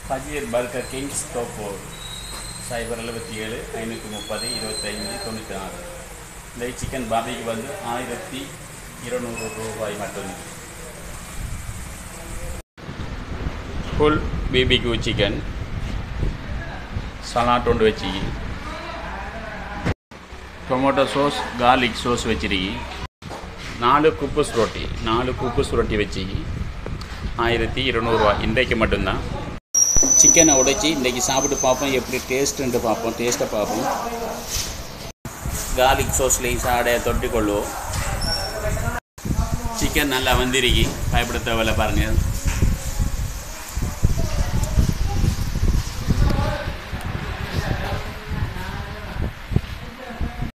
பஜீர் burger Kings Thoppur 077 530 25 96. இந்த chicken பாபிக்கு வந்து 1200 ரூபாய் மட்டுமே. ஃபுல் பிபிக்யூ சிக்கன் சலாட் ஒன்று வச்சு, டொமேட்டோ சோஸ் கார்லிக் சோஸ் வச்சிருக்கி, 4 குப்பஸ் ரொட்டி வச்சு 1200 ரூபா இன்றைக்கு மட்டும்தான். சிக்கனை உடைச்சி இன்றைக்கி சாப்பிட்டு பார்ப்போம், எப்படி டேஸ்ட்டுன்ட்டு பார்ப்போம், டேஸ்ட்டை பார்ப்போம். கார்லிக் சோஸ்லேயும் சாடையை தொட்டிக்கொள்வோம். சிக்கன் நல்லா வந்திருக்கி, பயப்பட தேவையில்லை பாருங்கள்.